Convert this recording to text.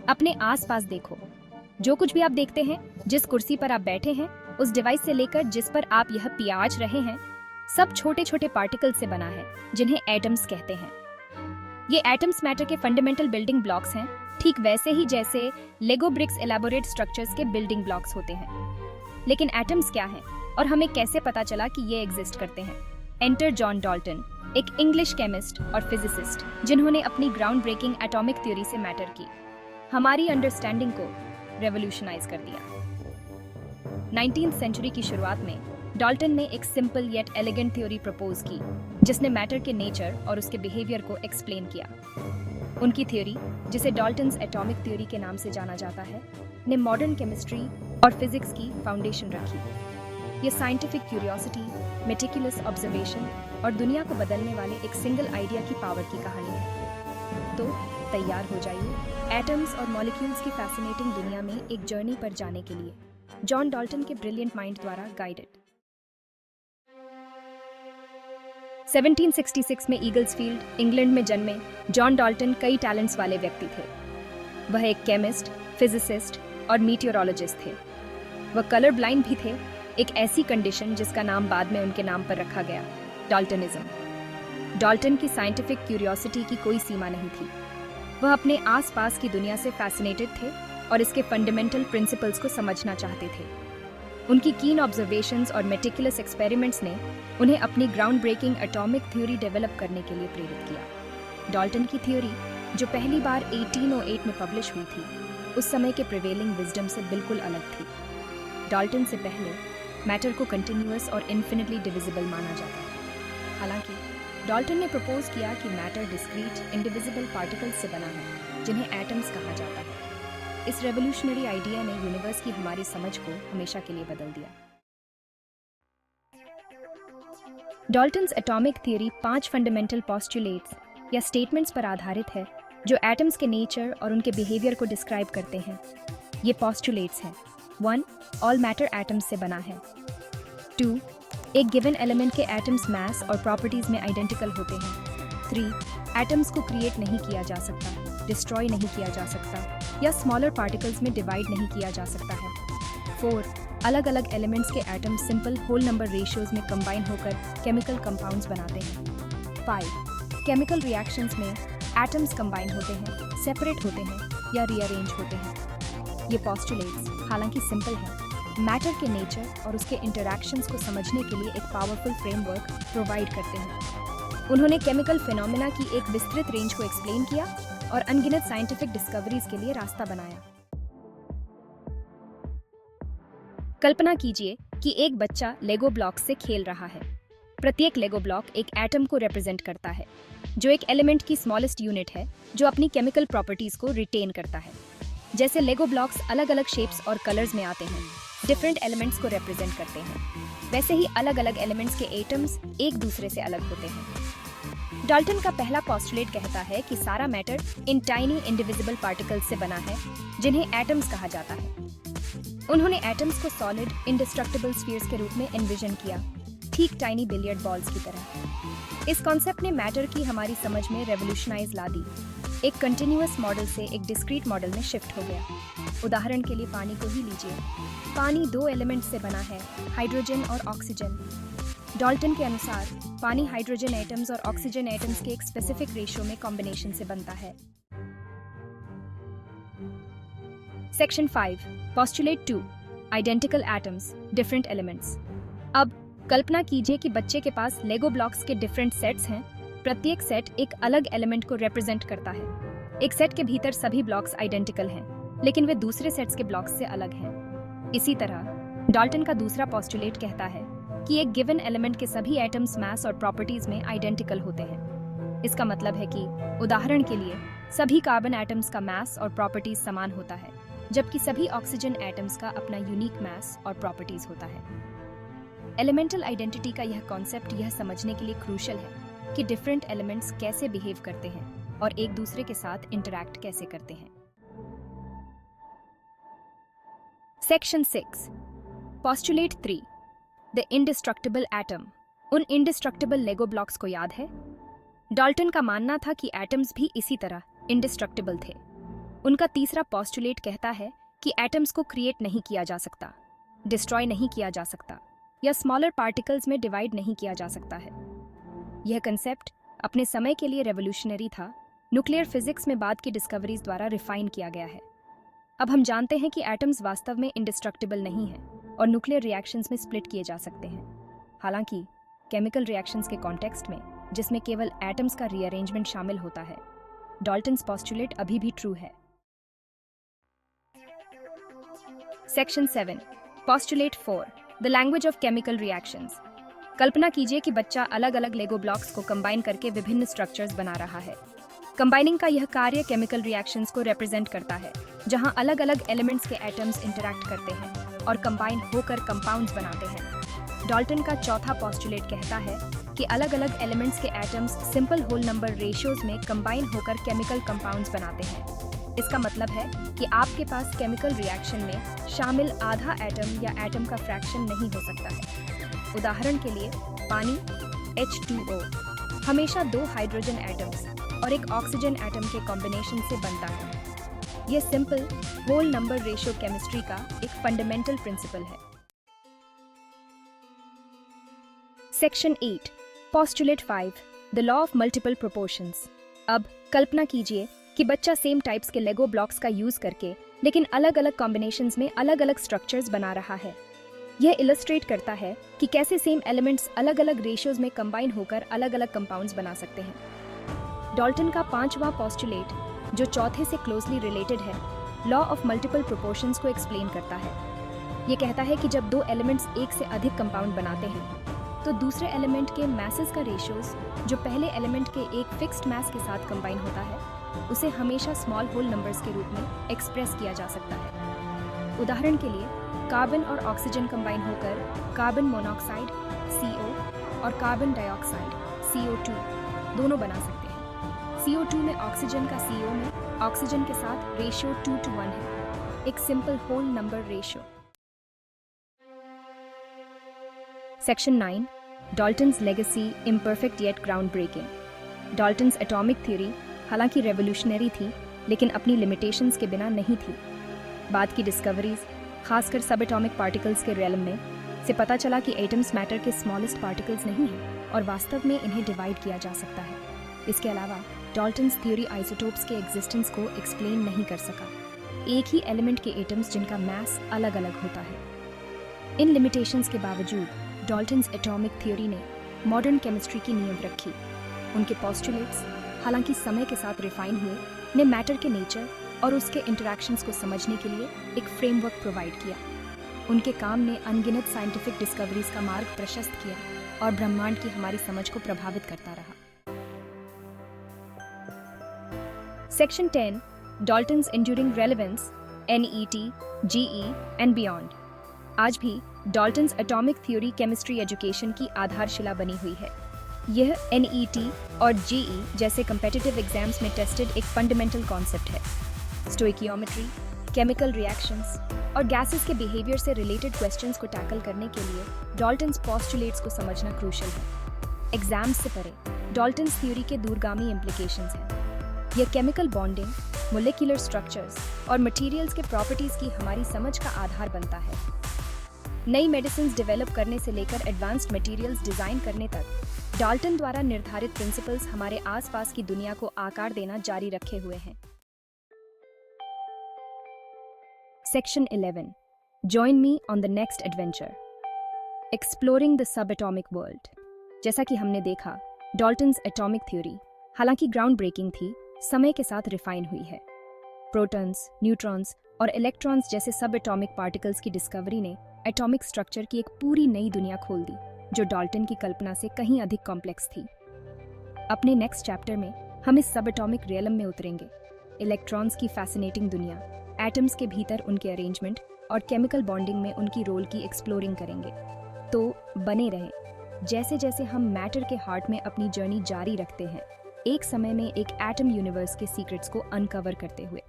अपने आसपास देखो। जो कुछ भी आप देखते हैं, जिस कुर्सी पर आप बैठे हैं, उस डिवाइस से लेकर जिस पर आप यह पियाज रहे हैं, सब छोटे छोटे पार्टिकल से बना है, जिन्हें एटम्स कहते हैं। ये एटम्स मैटर के फंडामेंटल बिल्डिंग ब्लॉक्स हैं, ठीक वैसे ही जैसे लेगो ब्रिक्स एलैबोरेट स्ट्रक्चर्स के बिल्डिंग ब्लॉक्स होते हैं। लेकिन एटम्स क्या हैं और हमें कैसे पता चला कि ये एग्जिस्ट करते हैं? एंटर जॉन डाल्टन, एक इंग्लिश केमिस्ट और फिजिसिस्ट, जिन्होंने अपनी ग्राउंड ब्रेकिंग एटॉमिक थ्योरी से मैटर की हमारी अंडरस्टैंडिंग को रेवोल्यूशनाइज कर दिया। 19th सेंचुरी की शुरुआत में डाल्टन ने एक simple yet elegant theory propose की, जिसने मैटर के नेचर और उसके बिहेवियर को एक्सप्लेन किया। उनकी थ्योरी, जिसे डाल्टन्स एटॉमिक थ्योरी के नाम से जाना जाता है, ने मॉडर्न केमिस्ट्री और फिजिक्स की फाउंडेशन रखी। ये साइंटिफिक क्यूरियोसिटी, मेटिकुलस ऑब्जर्वेशन और दुनिया को बदलने वाले एक सिंगल आइडिया की पावर की कहानी है। तो तैयार हो जाइए एटम्स और मॉलिक्यूल्स की फैसिनेटिंग दुनिया में एक जर्नी पर जाने के लिए, जॉन डाल्टन के ब्रिलियंट माइंड द्वारा गाइडेड। 1766 में ईगल्सफील्ड, इंग्लैंड में जन्मे जॉन डाल्टन कई टैलेंट्स वाले व्यक्ति थे। वह एक केमिस्ट, फिजिसिस्ट और मीटियोरोलॉजिस्ट थे। वह कलर ब्लाइंड भी थे, एक ऐसी कंडीशन जिसका नाम बाद में उनके नाम पर रखा गया, डाल्टनिज्म। डाल्टन की साइंटिफिक क्यूरियोसिटी की कोई सीमा नहीं थी। वह अपने आसपास की दुनिया से फैसिनेटेड थे और इसके फंडामेंटल प्रिंसिपल्स को समझना चाहते थे। उनकी कीन ऑब्जर्वेशंस और मेटिकुलस एक्सपेरिमेंट्स ने उन्हें अपनी ground breaking atomic theory develop करने के लिए प्रेरित किया। डाल्टन की थ्योरी, जो पहली बार 1808 में पब्लिश हुई थी, उस समय के प्रिवेलिंग विजडम से बिल्कुल अलग थी। डाल्टन से पहले मैटर को कंटिन्यूअस और इन्फिनिटली डिविजिबल माना जाता है। हालांकि डाल्टन ने प्रपोज किया कि मैटर डिस्क्रीट इंडिविजिबल पार्टिकल्स से बना है, जिन्हें एटम्स कहा जाता है। इस रेवोल्यूशनरी आइडिया ने यूनिवर्स की हमारी समझ को हमेशा के लिए बदल दिया। Dalton's atomic theory 5 fundamental postulates या स्टेटमेंट्स पर आधारित है, जो एटम्स के नेचर और उनके बिहेवियर को डिस्क्राइब करते हैं। ये पोस्टुलेट्स हैं: 1. ऑल मैटर एटम्स से बना है। 2. एक गिवन एलिमेंट के एटम्स मास और प्रॉपर्टीज में आइडेंटिकल होते हैं। 3. एटम्स को क्रिएट नहीं किया जा सकता, डिस्ट्रॉय नहीं किया जा सकता या स्मॉलर पार्टिकल्स में डिवाइड नहीं किया जा सकता है। 4. अलग अलग एलिमेंट्स के atoms simple whole number ratios में कंबाइन होकर केमिकल कंपाउंड्स बनाते हैं। 5. केमिकल रिएक्शंस में एटम्स कंबाइन होते हैं, सेपरेट होते हैं या रीअरेंज होते हैं। ये पोस्टुलेट्स हालांकि सिंपल हैं, मैटर के नेचर और उसके इंटरैक्शंस को समझने के लिए एक पावरफुल फ्रेमवर्क प्रोवाइड करते हैं। उन्होंने केमिकल फिनोमेना की एक विस्तृत रेंज को एक्सप्लेन किया और अनगिनत साइंटिफिक डिस्कवरीज के लिए रास्ता बनाया। कल्पना कीजिए कि एक बच्चा लेगो ब्लॉक्स से खेल रहा है। प्रत्येक लेगो ब्लॉक एक एटम को रिप्रेजेंट करता है, जो एक एलिमेंट की स्मॉलेस्ट यूनिट है, जो अपनी केमिकल प्रॉपर्टीज को रिटेन करता है। जैसे लेगो ब्लॉक्स अलग अलग शेप्स और कलर्स में आते हैं, डिफरेंट एलिमेंट्स को रिप्रेजेंट करते हैं, वैसे ही अलग अलग एलिमेंट्स के एटम्स एक दूसरे से अलग होते हैं। डाल्टन का पहला पोस्टुलेट कहता है कि सारा matter in tiny indivisible particles से बना है, जिन्हें एटम्स कहा जाता है। उन्होंने एटम्स को सॉलिड इंडिस्ट्रक्टिबल स्फीयर्स के रूप में एनविजन किया, ठीक टाइनी बिलियर्ड बॉल्स की तरह। इस कॉन्सेप्ट ने मैटर की हमारी समझ में रेवोल्यूशनाइज ला दी। एक कंटिन्यूअस मॉडल से एक डिस्क्रीट मॉडल में शिफ्ट हो गया। उदाहरण के लिए पानी को ही लीजिए। पानी 2 एलिमेंट से बना है, हाइड्रोजन और ऑक्सीजन। डाल्टन के अनुसार पानी हाइड्रोजन एटम्स और ऑक्सीजन एटम्स के एक स्पेसिफिक रेशियो में कॉम्बिनेशन से बनता है। Section 5, postulate 2, identical atoms, different elements. अब कल्पना कीजिए कि बच्चे के पास लेगो ब्लॉक्स के डिफरेंट सेट्स हैं। प्रत्येक सेट एक अलग एलिमेंट को रिप्रेजेंट करता है। एक सेट के भीतर सभी ब्लॉक्स आइडेंटिकल हैं, लेकिन वे दूसरे सेट्स के ब्लॉक्स से अलग हैं। इसी तरह डाल्टन का दूसरा पोस्टुलेट कहता है कि एक गिवन एलिमेंट के सभी एटम्स मास और प्रॉपर्टीज में आइडेंटिकल होते हैं। इसका मतलब है कि उदाहरण के लिए सभी कार्बन एटम्स का मास और प्रॉपर्टीज समान होता है, जबकि सभी ऑक्सीजन एटम्स का अपना यूनिक मास और प्रॉपर्टीज होता है। एलिमेंटल आइडेंटिटी का यह कॉन्सेप्ट यह समझने के लिए क्रूशियल है कि डिफरेंट एलिमेंट्स कैसे बिहेव करते हैं और एक दूसरे के साथ इंटरैक्ट कैसे करते हैं। Section 6, postulate 3, the indestructible atom. उन इंडिस्ट्रक्टिबल लेगो ब्लॉक्स को याद है? डाल्टन का मानना था कि एटम्स भी इसी तरह इंडिस्ट्रक्टिबल थे। उनका तीसरा पॉस्टुलेट कहता है कि एटम्स को क्रिएट नहीं किया जा सकता, डिस्ट्रॉय नहीं किया जा सकता या स्मॉलर पार्टिकल्स में डिवाइड नहीं किया जा सकता है। यह कंसेप्ट अपने समय के लिए रेवोल्यूशनरी था, न्यूक्लियर फिजिक्स में बाद की डिस्कवरीज द्वारा रिफाइन किया गया है। अब हम जानते हैं कि एटम्स वास्तव में इंडिस्ट्रक्टिबल नहीं हैं और न्यूक्लियर रिएक्शंस में स्प्लिट किए जा सकते हैं। हालांकि केमिकल रिएक्शंस के कॉन्टेक्स्ट में, जिसमें केवल एटम्स का रीअरेंजमेंट शामिल होता है, डाल्टन्स पॉस्टुलेट अभी भी ट्रू है। Section 7, postulate 4, the language of chemical reactions. कल्पना कीजिए कि बच्चा अलग अलग लेगो ब्लॉक्स को कंबाइन करके विभिन्न स्ट्रक्चर्स बना रहा है। कंबाइनिंग का यह कार्य केमिकल रिएक्शंस को रिप्रेजेंट करता है, जहां अलग अलग एलिमेंट्स के एटम्स इंटरैक्ट करते हैं और कंबाइन होकर कंपाउंड्स बनाते हैं। डाल्टन का चौथा पॉस्टुलेट कहता है कि अलग अलग एलिमेंट्स के atoms simple whole number ratios में कंबाइन होकर केमिकल कंपाउंड्स बनाते हैं। इसका मतलब है कि आपके पास केमिकल रिएक्शन में शामिल आधा एटम या एटम का फ्रैक्शन नहीं हो सकता है। उदाहरण के लिए पानी H2O हमेशा 2 हाइड्रोजन एटम्स और एक ऑक्सीजन एटम के कॉम्बिनेशन से बनता है। यह simple whole number ratio chemistry का एक फंडामेंटल प्रिंसिपल है। Section 8, postulate 5, the law of multiple proportions. अब कल्पना कीजिए कि बच्चा सेम टाइप्स के लेगो ब्लॉक्स का यूज करके लेकिन अलग अलग कॉम्बिनेशंस में अलग अलग स्ट्रक्चर्स बना रहा है। यह इलस्ट्रेट करता है कि कैसे सेम एलिमेंट्स अलग अलग रेशियोज में कंबाइन होकर अलग अलग कंपाउंड्स बना सकते हैं। डाल्टन का 5वां पॉस्टुलेट, जो चौथे से क्लोजली रिलेटेड है, लॉ ऑफ मल्टीपल प्रोपोर्शंस को एक्सप्लेन करता है। यह कहता है कि जब 2 एलिमेंट्स एक से अधिक कंपाउंड बनाते हैं तो दूसरे एलिमेंट के मैसेस का रेशियोज, जो पहले एलिमेंट के एक फिक्स्ड मैस के साथ कंबाइन होता है, उसे हमेशा स्मॉल होल नंबर्स के रूप में एक्सप्रेस किया जा सकता है। उदाहरण के लिए कार्बन और ऑक्सीजन कंबाइन होकर कार्बन मोनोऑक्साइड CO और कार्बन डाइऑक्साइड CO2 दोनों बना सकते हैं। CO2 में ऑक्सीजन का CO में ऑक्सीजन के साथ रेशियो 2:1 है, एक simple whole number ratio. Section 9, Dalton's legacy, imperfect yet ground breaking. Dalton's atomic theory हालांकि रेवोल्यूशनरी थी, लेकिन अपनी लिमिटेशंस के बिना नहीं थी। बाद की डिस्कवरीज, खासकर सब एटॉमिक पार्टिकल्स के रेलम में, से पता चला कि एटम्स मैटर के स्मॉलेस्ट पार्टिकल्स नहीं हैं और वास्तव में इन्हें डिवाइड किया जा सकता है। इसके अलावा डाल्टन्स थ्योरी आइसोटोप्स के एग्जिस्टेंस को एक्सप्लेन नहीं कर सका, एक ही एलिमेंट के एटम्स जिनका मास अलग अलग होता है। इन लिमिटेशंस के बावजूद डाल्टन्स एटॉमिक थ्योरी ने मॉडर्न केमिस्ट्री की नींव रखी। उनके पॉस्टुलेट्स, हालांकि समय के साथ रिफाइन हुए, ने मैटर के नेचर और उसके इंटरैक्शंस को समझने के लिए एक फ्रेमवर्क प्रोवाइड किया। उनके काम ने अनगिनत साइंटिफिक डिस्कवरीज का मार्ग प्रशस्त किया और ब्रह्मांड की हमारी समझ को प्रभावित करता रहा। Section 10, Dalton's enduring relevance, NET, GE and beyond. आज भी Dalton's atomic theory chemistry education की आधारशिला बनी हुई है। यह NET और GE जैसे कम्पिटिटिव एग्जाम्स में टेस्टेड एक फंडामेंटल कॉन्सेप्ट है। स्टोइकियोमेट्री, केमिकल रिएक्शंस और गैसेस के बिहेवियर से रिलेटेड क्वेश्चंस को टैकल करने के लिए डाल्टन्स पॉस्टुलेट्स को समझना क्रूशियल है। एग्जाम्स से परे डाल्टन्स थ्योरी के दूरगामी इम्प्लीकेशंस हैं। यह केमिकल बॉन्डिंग, मोलेक्युलर स्ट्रक्चर्स और मटेरियल्स के प्रॉपर्टीज की हमारी समझ का आधार बनता है। नई मेडिसिन्स डेवलप करने से लेकर एडवांस्ड मटेरियल्स डिजाइन करने तक डाल्टन द्वारा निर्धारित प्रिंसिपल्स हमारे आसपास की दुनिया को आकार देना जारी रखे हुए हैं। Section 11, join me on the next adventure, exploring the sub atomic world. जैसा कि हमने देखा, डाल्टन्स एटॉमिक थ्योरी हालांकि ग्राउंड ब्रेकिंग थी, समय के साथ रिफाइन हुई है। प्रोटॉन्स, न्यूट्रॉन्स और इलेक्ट्रॉन्स जैसे सब एटॉमिक पार्टिकल्स की डिस्कवरी ने एटॉमिक स्ट्रक्चर की एक पूरी नई दुनिया खोल दी, जो डाल्टन की कल्पना से कहीं अधिक कॉम्प्लेक्स थी। अपने नेक्स्ट चैप्टर में हम इस सब एटॉमिक रियलम में उतरेंगे, इलेक्ट्रॉन्स की फैसिनेटिंग दुनिया, एटम्स के भीतर उनके अरेंजमेंट और केमिकल बॉन्डिंग में उनकी रोल की एक्सप्लोरिंग करेंगे। तो बने रहें जैसे जैसे हम मैटर के हार्ट में अपनी जर्नी जारी रखते हैं, एक समय में एक एटम यूनिवर्स के सीक्रेट्स को अनकवर करते हुए।